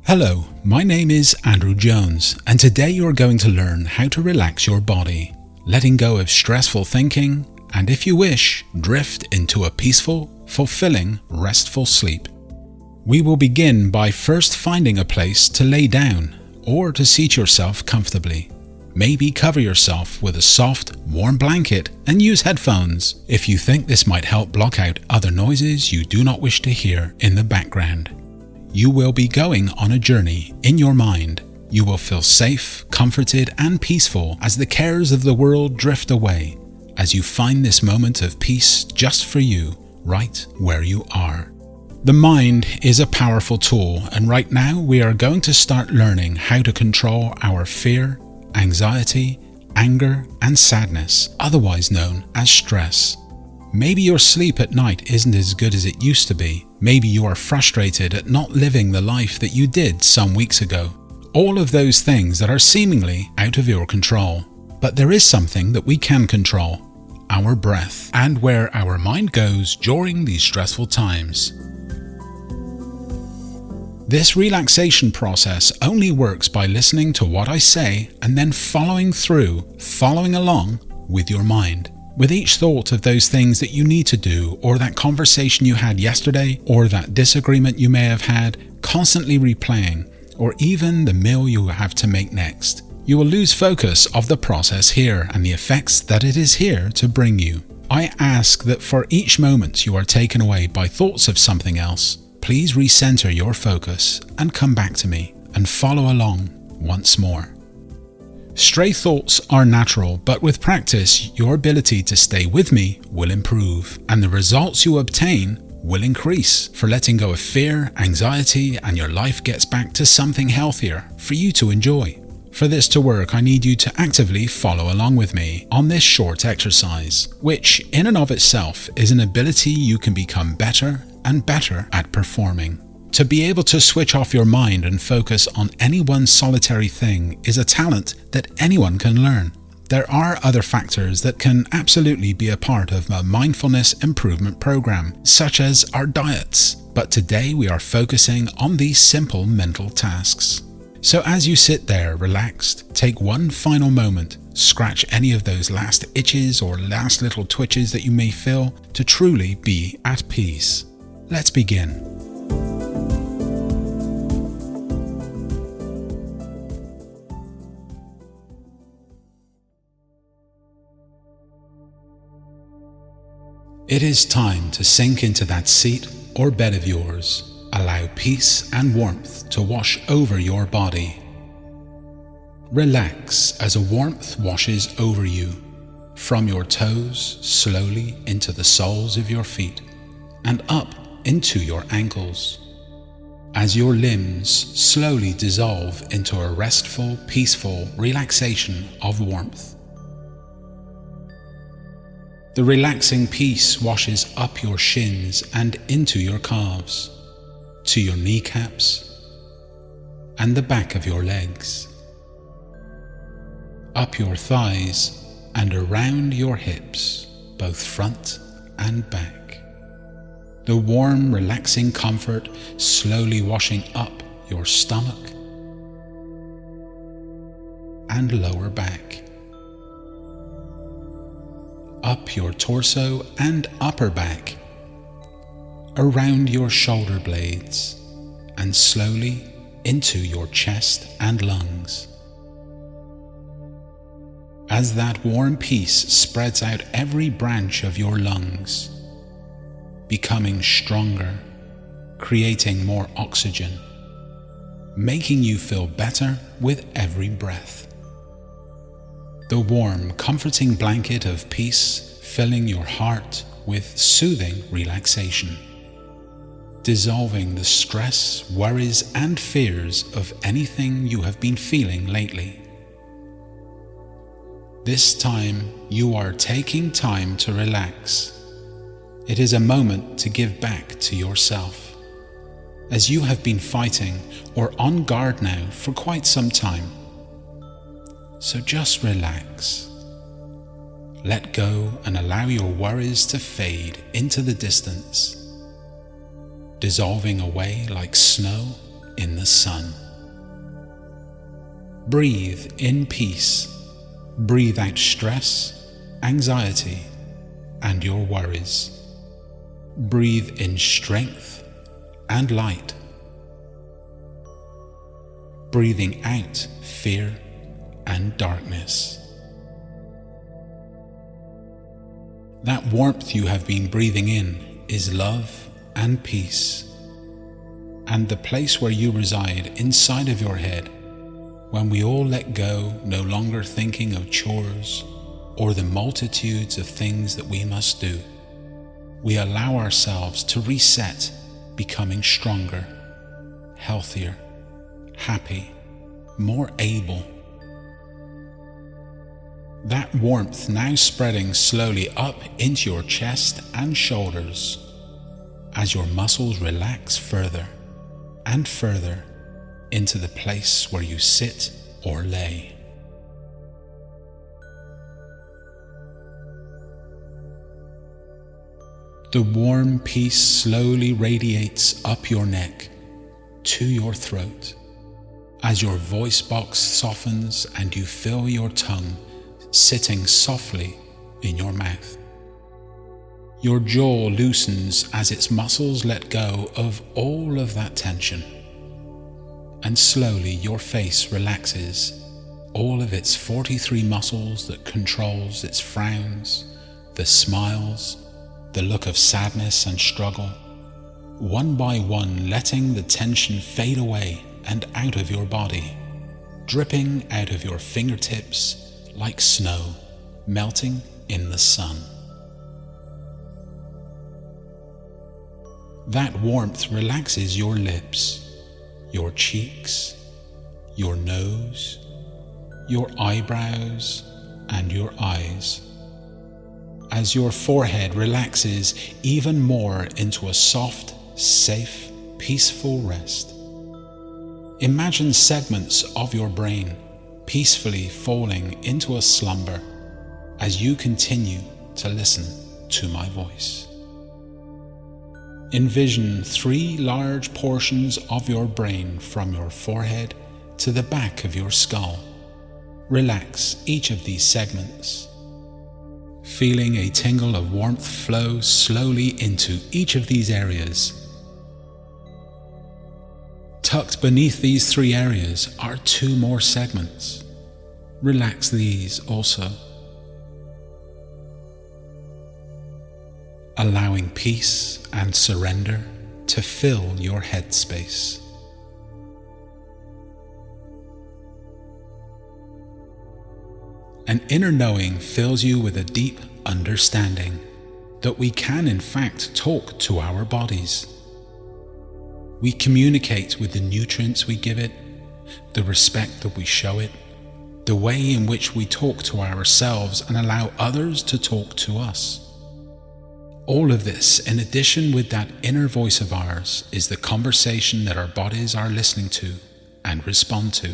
Hello, my name is Andrew Jones, and today you are going to learn how to relax your body, letting go of stressful thinking, and if you wish, drift into a peaceful, fulfilling, restful sleep. We will begin by first finding a place to lay down or to seat yourself comfortably. Maybe cover yourself with a soft, warm blanket and use headphones if you think this might help block out other noises you do not wish to hear in the background. You will be going on a journey in your mind. You will feel safe, comforted, and peaceful as the cares of the world drift away, as you find this moment of peace just for you, right where you are. The mind is a powerful tool, and right now we are going to start learning how to control our fear, anxiety, anger, and sadness, otherwise known as stress. Maybe your sleep at night isn't as good as it used to be. Maybe you are frustrated at not living the life that you did some weeks ago. All of those things that are seemingly out of your control. But there is something that we can control: our breath, and where our mind goes during these stressful times. This relaxation process only works by listening to what I say and then following along with your mind. With each thought of those things that you need to do, or that conversation you had yesterday, or that disagreement you may have had, constantly replaying, or even the meal you have to make next, you will lose focus of the process here and the effects that it is here to bring you. I ask that for each moment you are taken away by thoughts of something else, please recenter your focus and come back to me and follow along once more. Stray thoughts are natural, but with practice, your ability to stay with me will improve, and the results you obtain will increase for letting go of fear, anxiety, and your life gets back to something healthier for you to enjoy. For this to work, I need you to actively follow along with me on this short exercise, which in and of itself is an ability you can become better and better at performing. To be able to switch off your mind and focus on any one solitary thing is a talent that anyone can learn. There are other factors that can absolutely be a part of a mindfulness improvement program, such as our diets, but today we are focusing on these simple mental tasks. So as you sit there relaxed, take one final moment, scratch any of those last itches or last little twitches that you may feel to truly be at peace. Let's begin. It is time to sink into that seat or bed of yours. Allow peace and warmth to wash over your body. Relax as a warmth washes over you, from your toes slowly into the soles of your feet and up into your ankles, as your limbs slowly dissolve into a restful, peaceful relaxation of warmth. The relaxing peace washes up your shins and into your calves, to your kneecaps, and the back of your legs, up your thighs and around your hips, both front and back. The warm, relaxing comfort slowly washing up your stomach and lower back, up your torso and upper back, around your shoulder blades, and slowly into your chest and lungs. As that warm peace spreads out every branch of your lungs, becoming stronger, creating more oxygen, making you feel better with every breath. The warm, comforting blanket of peace filling your heart with soothing relaxation, dissolving the stress, worries, and fears of anything you have been feeling lately. This time, you are taking time to relax. It is a moment to give back to yourself, as you have been fighting or on guard now for quite some time. So just relax. Let go and allow your worries to fade into the distance, dissolving away like snow in the sun. Breathe in peace. Breathe out stress, anxiety, and your worries. Breathe in strength and light. Breathing out fear and darkness. That warmth you have been breathing in is love and peace, and the place where you reside inside of your head when we all let go, no longer thinking of chores or the multitudes of things that we must do. We allow ourselves to reset, becoming stronger, healthier, happy, more able. That warmth now spreading slowly up into your chest and shoulders as your muscles relax further and further into the place where you sit or lay. The warm peace slowly radiates up your neck to your throat as your voice box softens and you feel your tongue sitting softly in your mouth. Your jaw loosens as its muscles let go of all of that tension. And slowly your face relaxes all of its 43 muscles that controls its frowns, the smiles, the look of sadness and struggle, one by one letting the tension fade away and out of your body, dripping out of your fingertips like snow melting in the sun. That warmth relaxes your lips, your cheeks, your nose, your eyebrows, and your eyes, as your forehead relaxes even more into a soft, safe, peaceful rest. Imagine segments of your brain peacefully falling into a slumber as you continue to listen to my voice. Envision 3 large portions of your brain from your forehead to the back of your skull. Relax each of these segments, feeling a tingle of warmth flow slowly into each of these areas. Tucked beneath these 3 areas are 2 more segments. Relax these also, allowing peace and surrender to fill your headspace. An inner knowing fills you with a deep understanding that we can in fact talk to our bodies. We communicate with the nutrients we give it, the respect that we show it, the way in which we talk to ourselves and allow others to talk to us. All of this, in addition with that inner voice of ours, is the conversation that our bodies are listening to and respond to.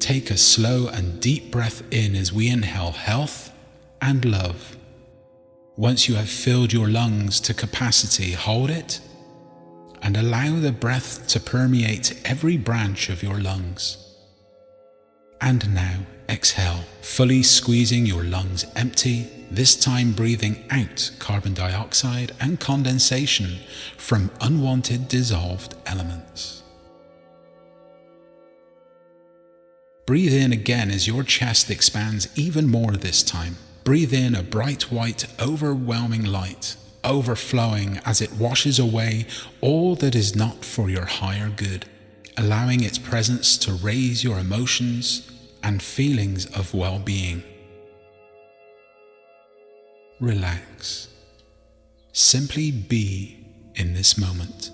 Take a slow and deep breath in as we inhale health and love. Once you have filled your lungs to capacity, hold it and allow the breath to permeate every branch of your lungs. And now exhale, fully squeezing your lungs empty, this time breathing out carbon dioxide and condensation from unwanted dissolved elements. Breathe in again as your chest expands even more this time. Breathe in a bright white, overwhelming light, overflowing as it washes away all that is not for your higher good, allowing its presence to raise your emotions and feelings of well-being. Relax. Simply be in this moment.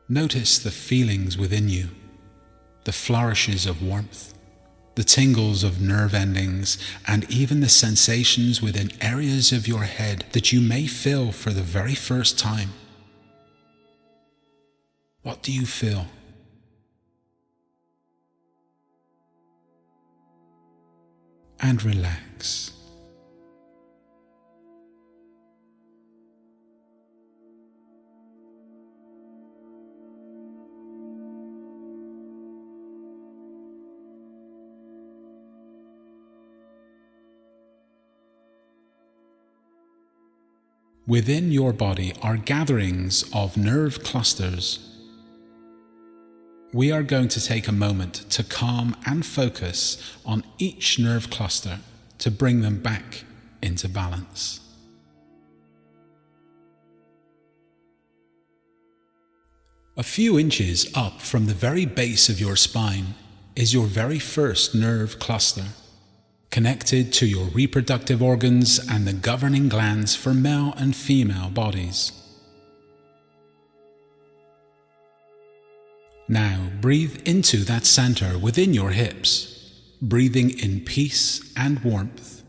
Notice the feelings within you, the flourishes of warmth, the tingles of nerve endings, and even the sensations within areas of your head that you may feel for the very first time. What do you feel? And relax. Within your body are gatherings of nerve clusters. We are going to take a moment to calm and focus on each nerve cluster to bring them back into balance. A few inches up from the very base of your spine is your very first nerve cluster, connected to your reproductive organs and the governing glands for male and female bodies. Now breathe into that center within your hips, breathing in peace and warmth,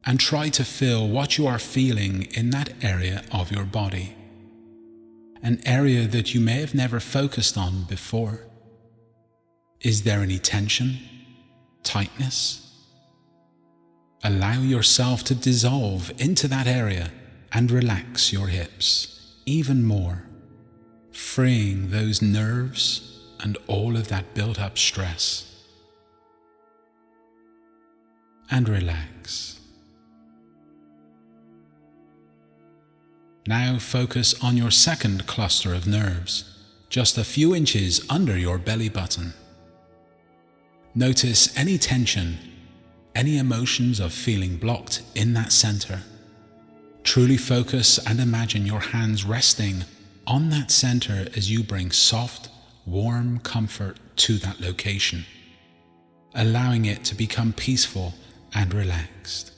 and try to feel what you are feeling in that area of your body, an area that you may have never focused on before. Is there any tension, tightness? Allow yourself to dissolve into that area and relax your hips even more, freeing those nerves and all of that built-up stress. And relax. Now focus on your second cluster of nerves, just a few inches under your belly button. Notice any tension, any emotions of feeling blocked in that center. Truly focus and imagine your hands resting on that center as you bring soft, warm comfort to that location, allowing it to become peaceful and relaxed.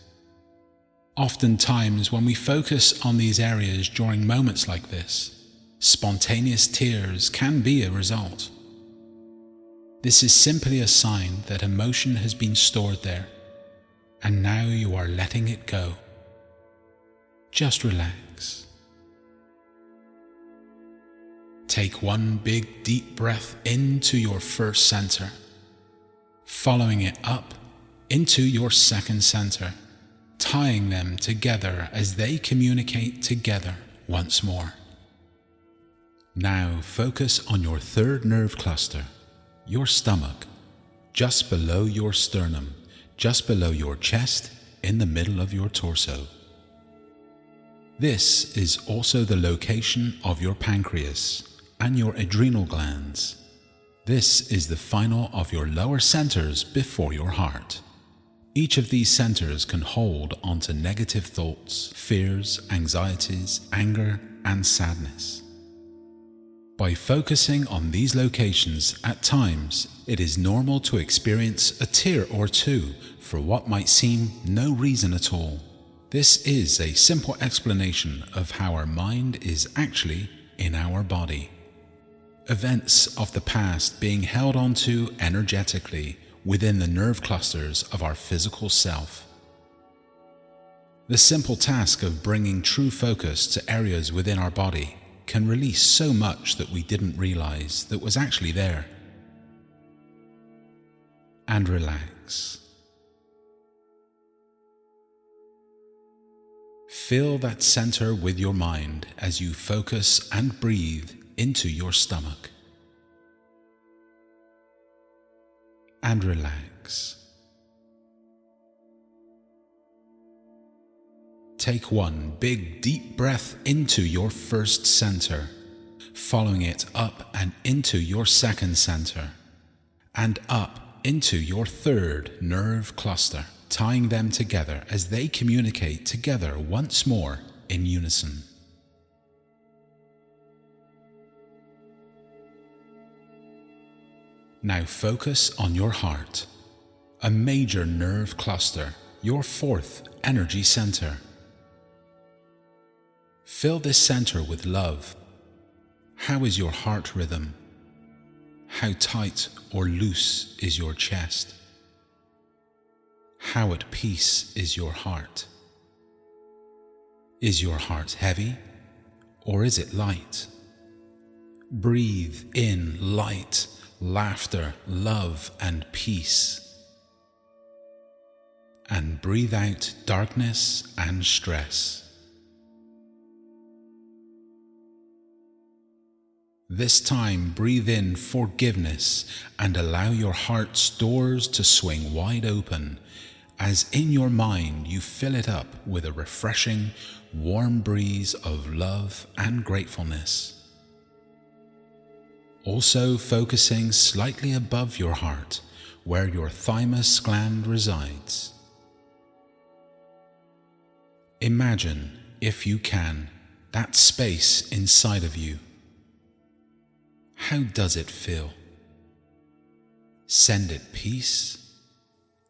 Oftentimes, when we focus on these areas during moments like this, spontaneous tears can be a result. This is simply a sign that emotion has been stored there, and now you are letting it go. Just relax. Take one big deep breath into your first center, following it up into your second center, tying them together as they communicate together once more. Now focus on your third nerve cluster, your stomach, just below your sternum, just below your chest, in the middle of your torso. This is also the location of your pancreas and your adrenal glands. This is the final of your lower centers before your heart. Each of these centers can hold onto negative thoughts, fears, anxieties, anger, and sadness. By focusing on these locations at times, it is normal to experience a tear or two for what might seem no reason at all. This is a simple explanation of how our mind is actually in our body. Events of the past being held onto energetically within the nerve clusters of our physical self. The simple task of bringing true focus to areas within our body can release so much that we didn't realize that was actually there. And relax. Fill that center with your mind as you focus and breathe into your stomach. And relax. Take one big deep breath into your first center, following it up and into your second center, and up into your third nerve cluster, tying them together as they communicate together once more in unison. Now focus on your heart, a major nerve cluster, your fourth energy center. Fill this center with love, How is your heart rhythm? How tight or loose is your chest? How at peace is your heart? Is your heart heavy or is it light? Breathe in light, laughter, love, and peace. And breathe out darkness and stress. This time, breathe in forgiveness and allow your heart's doors to swing wide open as in your mind you fill it up with a refreshing, warm breeze of love and gratefulness. Also focusing slightly above your heart where your thymus gland resides. Imagine, if you can, that space inside of you. How does it feel? Send it peace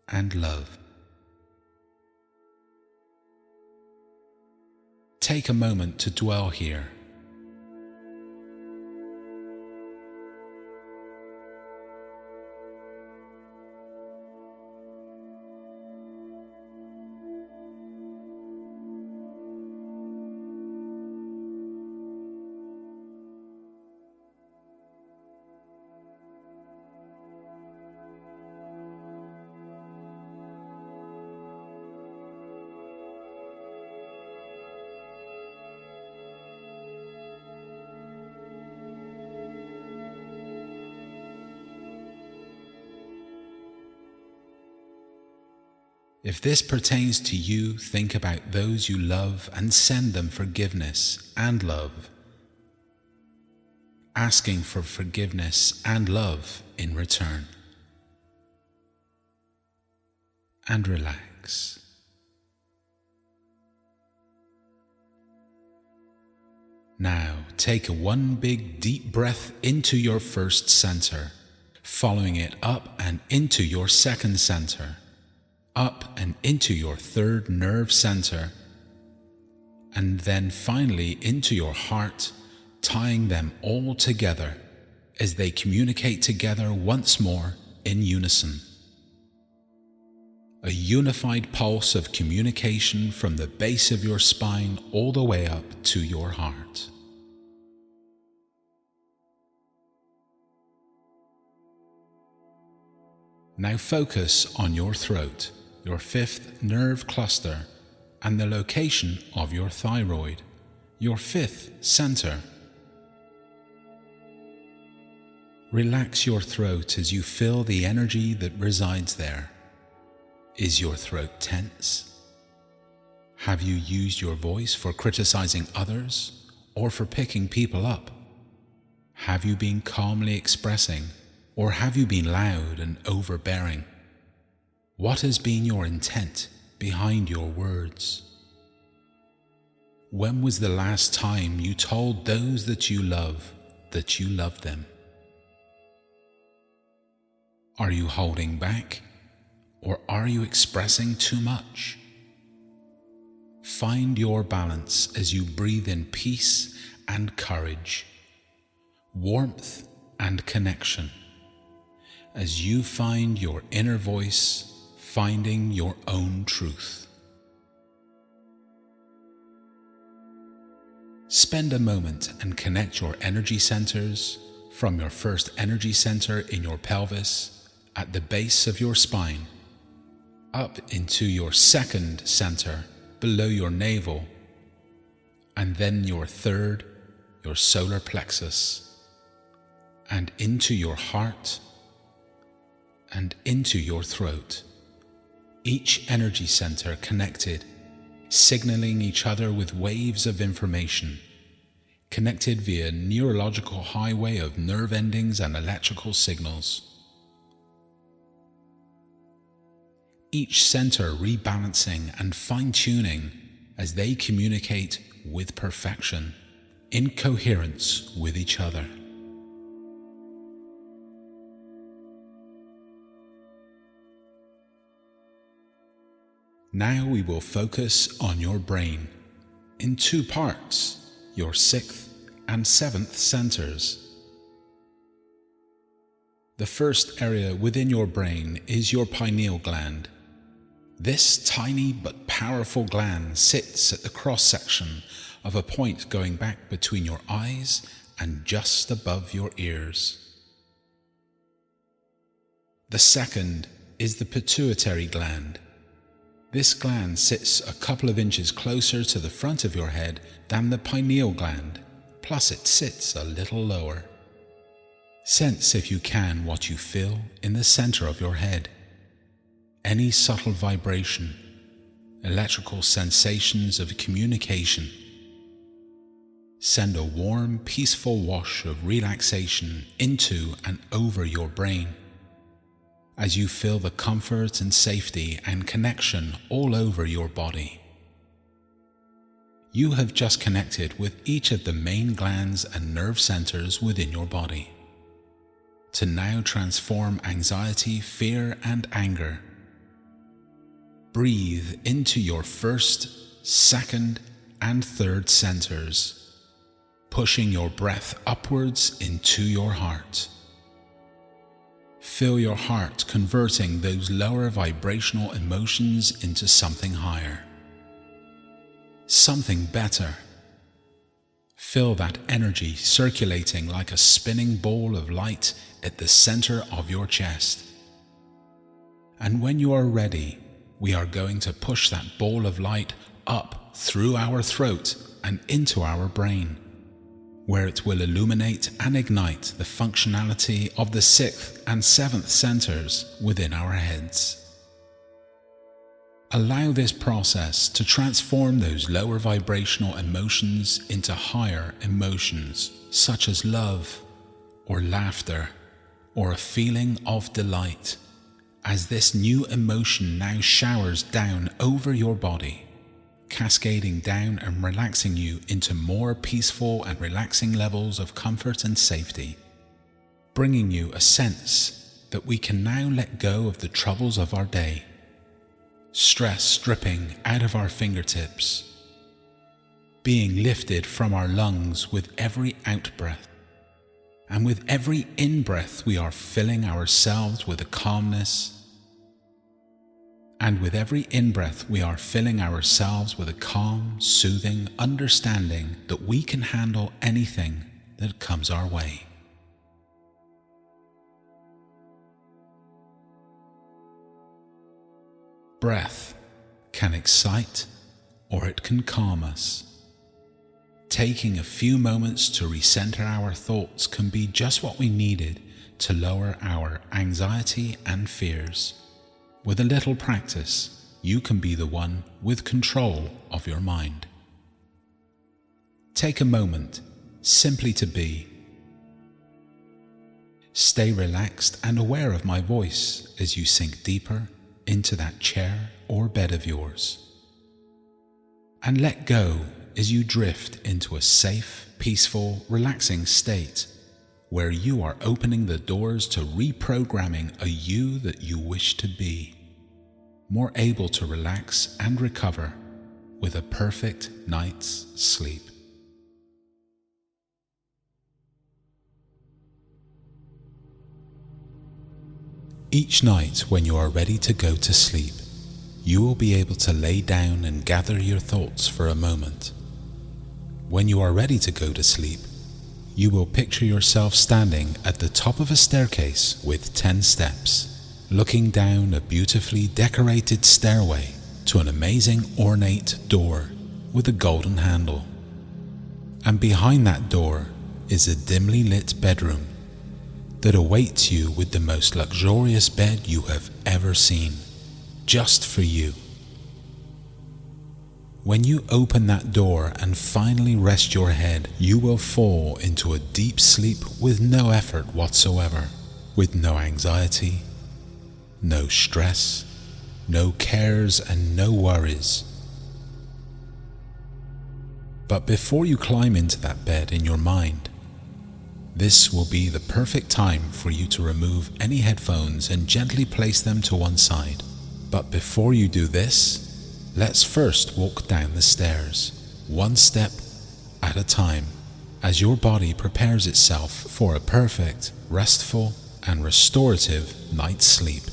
and love. Take a moment to dwell here. If this pertains to you, think about those you love and send them forgiveness and love, asking for forgiveness and love in return. And relax. Now, take one big deep breath into your first center, following it up and into your second center, up and into your third nerve center, and then finally into your heart, tying them all together as they communicate together once more in unison. A unified pulse of communication from the base of your spine all the way up to your heart. Now focus on your throat, your fifth nerve cluster, and the location of your thyroid, your fifth center. Relax your throat as you feel the energy that resides there. Is your throat tense? Have you used your voice for criticizing others or for picking people up? Have you been calmly expressing, or have you been loud and overbearing? What has been your intent behind your words? When was the last time you told those that you love them? Are you holding back, or are you expressing too much? Find your balance as you breathe in peace and courage, warmth and connection, as you find your inner voice, finding your own truth. Spend a moment and connect your energy centers from your first energy center in your pelvis at the base of your spine, up into your second center below your navel, and then your third, your solar plexus, and into your heart and into your throat. Each energy center connected, signaling each other with waves of information, connected via neurological highway of nerve endings and electrical signals. Each center rebalancing and fine-tuning as they communicate with perfection, in coherence with each other. Now we will focus on your brain in two parts, your sixth and 7th centers. The first area within your brain is your pineal gland. This tiny but powerful gland sits at the cross-section of a point going back between your eyes and just above your ears. The second is the pituitary gland. This gland sits a couple of inches closer to the front of your head than the pineal gland, plus it sits a little lower. Sense, if you can, what you feel in the center of your head. Any subtle vibration, electrical sensations of communication. Send a warm, peaceful wash of relaxation into and over your brain as you feel the comfort and safety and connection all over your body. You have just connected with each of the main glands and nerve centers within your body to now transform anxiety, fear, and anger. Breathe into your first, second, and third centers, pushing your breath upwards into your heart. Feel your heart converting those lower vibrational emotions into something higher, something better. Feel that energy circulating like a spinning ball of light at the center of your chest. And when you are ready, we are going to push that ball of light up through our throat and into our brain, where it will illuminate and ignite the functionality of the 6th and 7th centers within our heads. Allow this process to transform those lower vibrational emotions into higher emotions, such as love or laughter or a feeling of delight, as this new emotion now showers down over your body, cascading down and relaxing you into more peaceful and relaxing levels of comfort and safety, bringing you a sense that we can now let go of the troubles of our day, stress dripping out of our fingertips, being lifted from our lungs with every out-breath. And with every in-breath we are filling ourselves with a calmness. And with every in-breath we are filling ourselves with a calm, soothing understanding that we can handle anything that comes our way. Breath can excite or it can calm us. Taking a few moments to recenter our thoughts can be just what we needed to lower our anxiety and fears. With a little practice, you can be the one with control of your mind. Take a moment simply to be. Stay relaxed and aware of my voice as you sink deeper into that chair or bed of yours. And let go as you drift into a safe, peaceful, relaxing state where you are opening the doors to reprogramming a you that you wish to be, more able to relax and recover with a perfect night's sleep. Each night when you are ready to go to sleep, you will be able to lay down and gather your thoughts for a moment. When you are ready to go to sleep, you will picture yourself standing at the top of a staircase with 10 steps, looking down a beautifully decorated stairway to an amazing ornate door with a golden handle. And behind that door is a dimly lit bedroom that awaits you with the most luxurious bed you have ever seen, just for you. When you open that door and finally rest your head, you will fall into a deep sleep with no effort whatsoever, with no anxiety, no stress, no cares and no worries. But before you climb into that bed in your mind, this will be the perfect time for you to remove any headphones and gently place them to one side. But before you do this, let's first walk down the stairs, one step at a time, as your body prepares itself for a perfect, restful, and restorative night's sleep.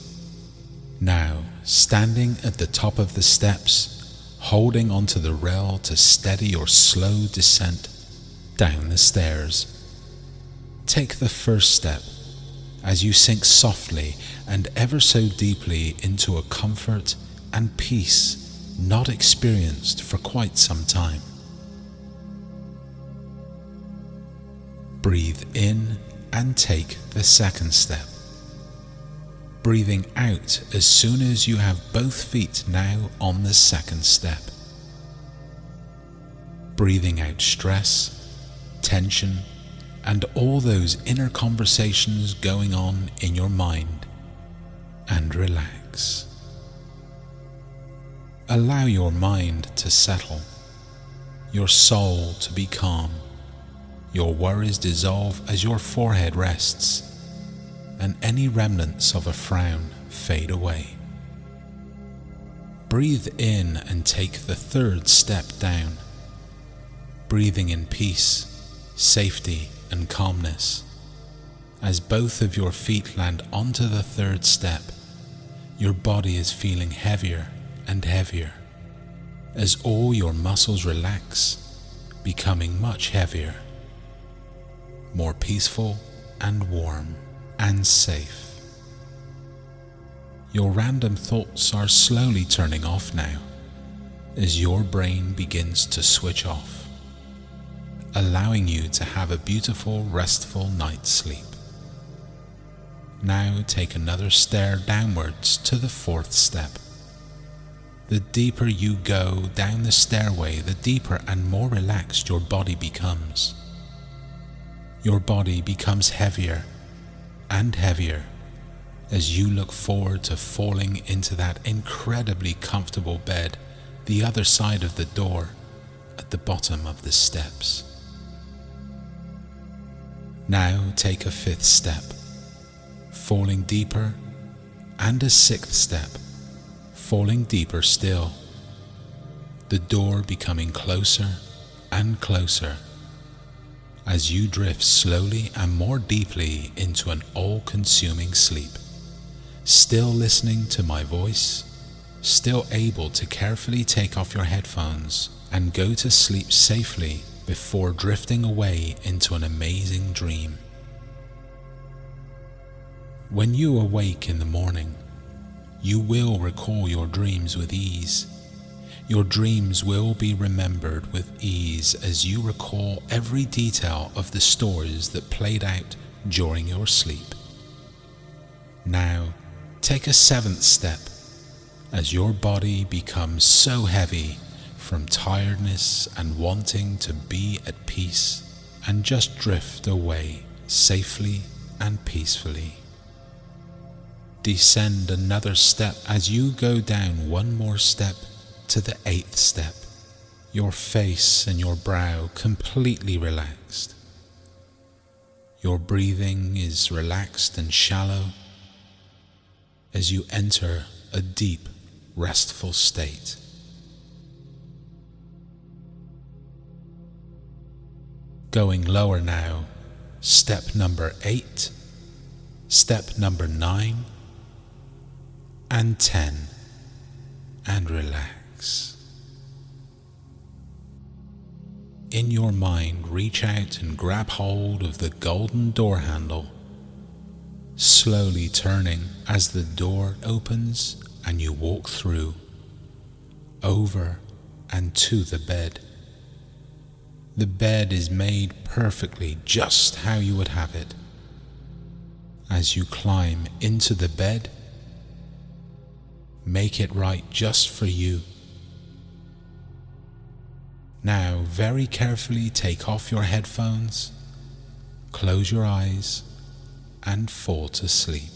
Now, standing at the top of the steps, holding onto the rail to steady your slow descent down the stairs. Take the first step as you sink softly and ever so deeply into a comfort and peace not experienced for quite some time. Breathe in and take the second step, breathing out as soon as you have both feet now on the second step. Breathing out stress, tension, and all those inner conversations going on in your mind, and relax. Allow your mind to settle, your soul to be calm, your worries dissolve as your forehead rests, and any remnants of a frown fade away. Breathe in and take the third step down, breathing in peace, safety, and calmness. As both of your feet land onto the third step, your body is feeling heavier and heavier, as all your muscles relax, becoming much heavier, more peaceful and warm and safe. Your random thoughts are slowly turning off now, as your brain begins to switch off, allowing you to have a beautiful, restful night's sleep. Now take another stair downwards to the fourth step. The deeper you go down the stairway, the deeper and more relaxed your body becomes. Your body becomes heavier and heavier as you look forward to falling into that incredibly comfortable bed the other side of the door at the bottom of the steps. Now take a fifth step, falling deeper, and a sixth step, falling deeper still, the door becoming closer and closer as you drift slowly and more deeply into an all-consuming sleep, still listening to my voice, still able to carefully take off your headphones and go to sleep safely before drifting away into an amazing dream. When you awake in the morning, you will recall your dreams with ease. Your dreams will be remembered with ease as you recall every detail of the stories that played out during your sleep. Now, take a seventh step as your body becomes so heavy from tiredness and wanting to be at peace and just drift away safely and peacefully. Descend another step as you go down one more step to the eighth step, your face and your brow completely relaxed. Your breathing is relaxed and shallow as you enter a deep, restful state. Going lower now, step number 8, step number 9, and 10, and relax. In your mind, reach out and grab hold of the golden door handle, slowly turning as the door opens and you walk through, over and to the bed. The bed is made perfectly just how you would have it. As you climb into the bed, make it right just for you. Now very carefully take off your headphones, close your eyes, and fall to sleep.